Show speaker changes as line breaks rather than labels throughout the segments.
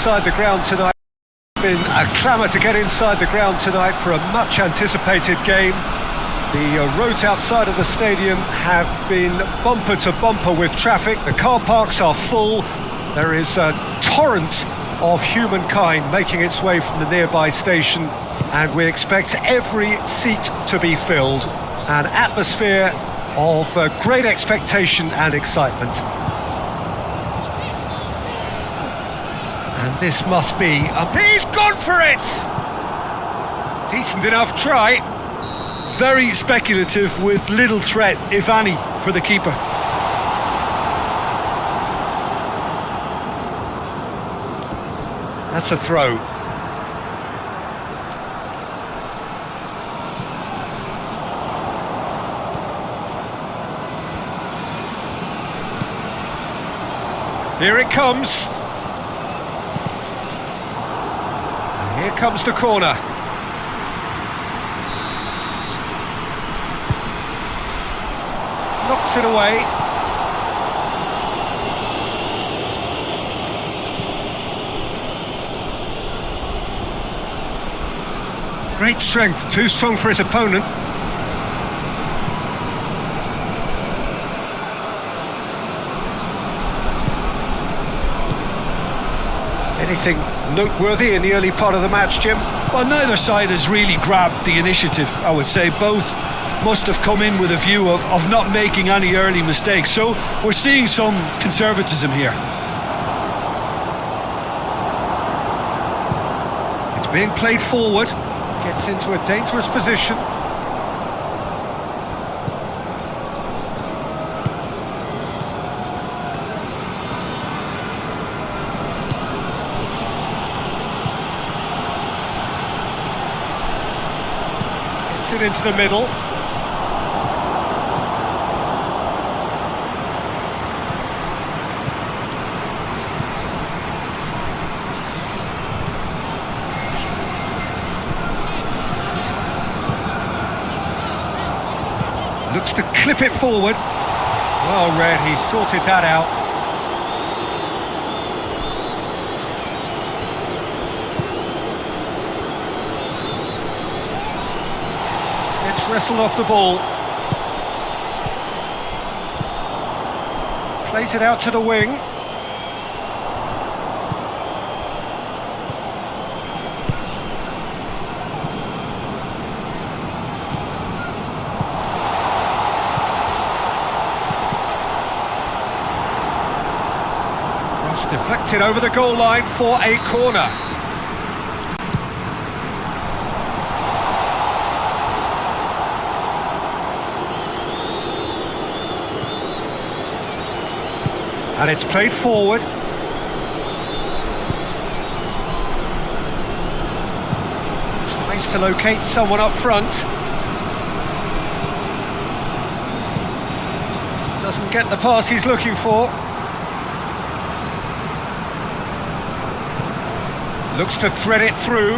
inside the ground tonight. Been a clamour to get inside the ground tonight for a much anticipated game. The roads outside of the stadium have been bumper to bumper with traffic. The car parks are full. There is a torrent of humankind making its way from the nearby station, and we expect every seat to be filled. An atmosphere of great expectation and excitement. And this must be he's gone for it! Decent enough try.
Very speculative with little threat, if any, for the keeper.
That's a throw. Here it comes. And here comes the corner. Knocks it away. Great strength, too strong for his opponent. Anything noteworthy in the early part of the match, Jim?
Well, neither side has really grabbed the initiative, I would say. Both must have come in with a view of not making any early mistakes. So we're seeing some conservatism here.
It's being played forward. Gets into a dangerous position. Gets it into the middle. Looks to clip it forward. Well read, he sorted that out. It's wrestled off the ball. Plays it out to the wing. Deflected over the goal line for a corner. And it's played forward. Tries to locate someone up front. Doesn't get the pass he's looking for. Looks to thread it through.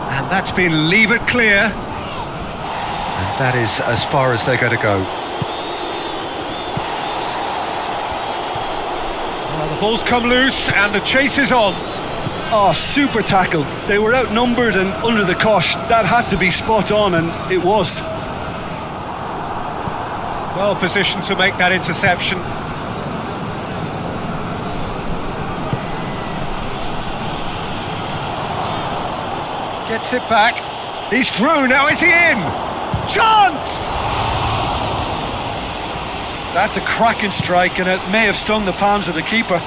And that's been levered clear. And that is as far as they're going to go. Well, the ball's come loose and the chase is on.
Oh, super tackle. They were outnumbered and under the cosh. That had to be spot on, and it was.
Well positioned to make that interception. Gets it back. He's through. Now is he in? Chance!
That's a cracking strike, and it may have stung the palms of the keeper.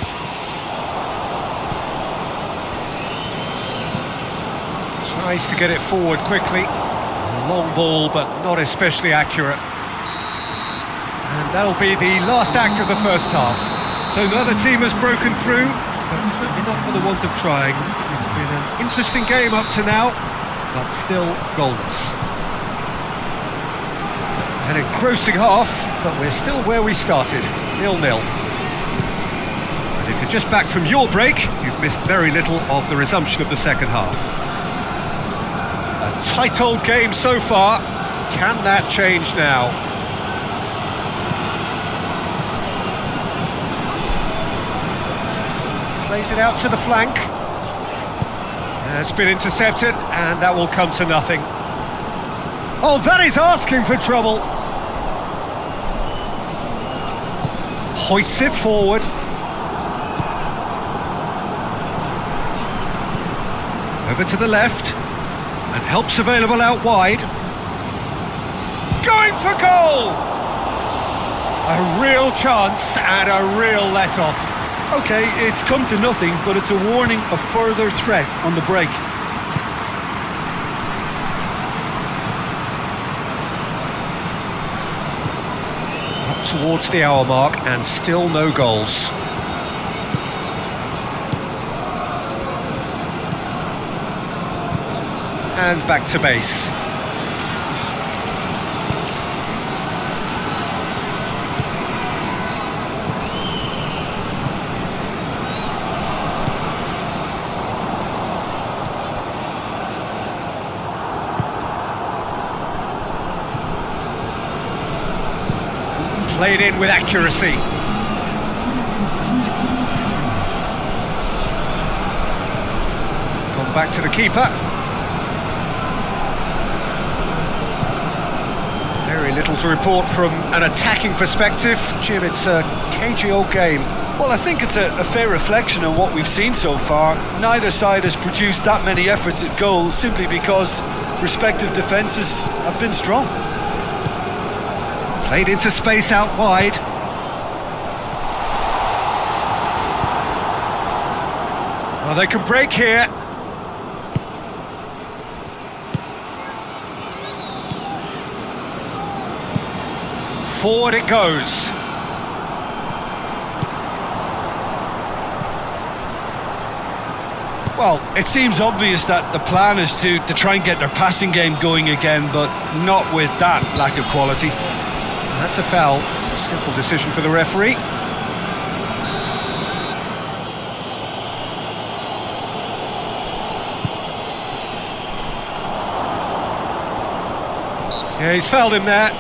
Tries to get it forward quickly. Long ball, but not especially accurate. And that'll be the last act of the first half. So neither team has broken through, but certainly not for the want of trying. It's been an interesting game up to now, but still goalless. An engrossing half, but we're still where we started, 0-0. And if you're just back from your break, you've missed very little of the resumption of the second half. A tight old game so far. Can that change now? Plays it out to the flank. It's been intercepted, and that will come to nothing. Oh, that is asking for trouble. Hoists it forward. Over to the left, and help's available out wide. Going for goal! A real chance and a real let-off.
Okay, it's come to nothing, but it's a warning of further threat on the break.
Up towards the hour mark, and still no goals. And back to base. Played in with accuracy. Gone back to the keeper. Very little to report from an attacking perspective. Jim, it's a cagey old game.
Well, I think it's a fair reflection on what we've seen so far. Neither side has produced that many efforts at goal simply because respective defences have been strong.
Played into space out wide. Well, they can break here. Forward it goes.
Well, it seems obvious that the plan is to try and get their passing game going again, but not with that lack of quality.
That's a foul. A simple decision for the referee. Yeah, he's fouled him there.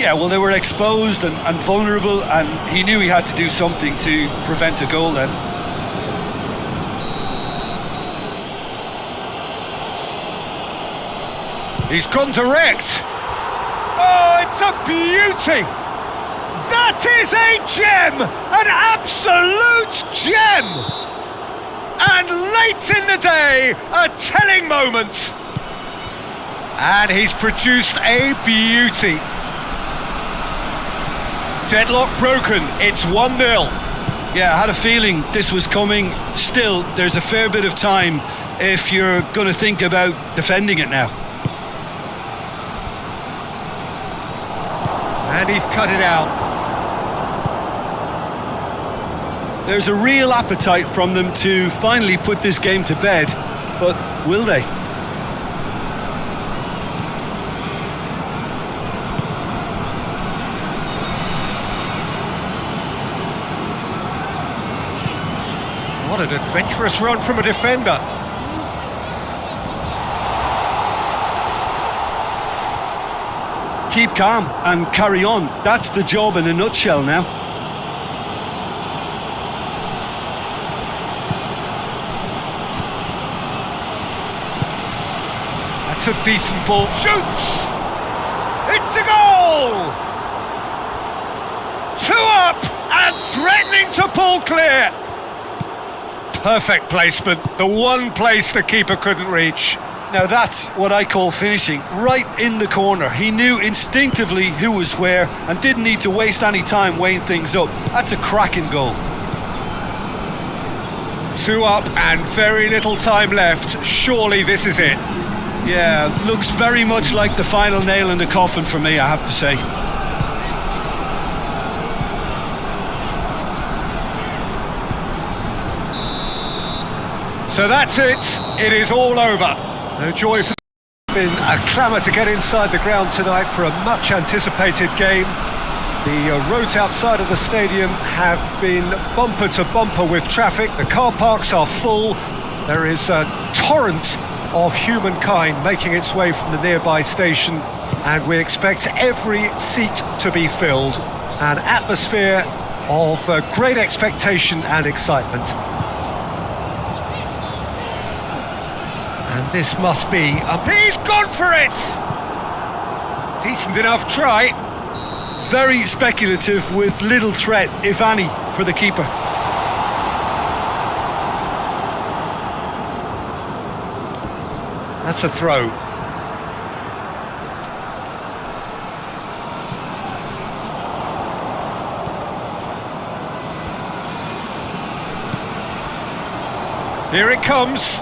Yeah, well, they were exposed and vulnerable, and he knew he had to do something to prevent a goal then.
He's gone direct. Oh, it's a beauty! That is a gem! An absolute gem! And late in the day, a telling moment. And he's produced a beauty. Deadlock broken, it's 1-0.
Yeah, I had a feeling this was coming. Still, there's a fair bit of time if you're going to think about defending it now.
And he's cut it out.
There's a real appetite from them to finally put this game to bed, but will they?
What an adventurous run from a defender.
Keep calm and carry on. That's the job in a nutshell now.
That's a decent ball. Shoots! It's a goal! 2 up and threatening to pull clear. Perfect placement. The one place the keeper couldn't reach.
Now that's what I call finishing, right in the corner. He knew instinctively who was where and didn't need to waste any time weighing things up. That's a cracking goal.
2 up and very little time left. Surely this is it.
Yeah, looks very much like the final nail in the coffin for me, I have to say.
So that's it. It is all over. No joy for been a clamour to get inside the ground tonight for a much anticipated game. The roads outside of the stadium have been bumper to bumper with traffic. The car parks are full. There is a torrent of humankind making its way from the nearby station, and we expect every seat to be filled. An atmosphere of great expectation and excitement. And this must be... he's gone for it! Decent enough try.
Very speculative with little threat, if any, for the keeper.
That's a throw. Here it comes.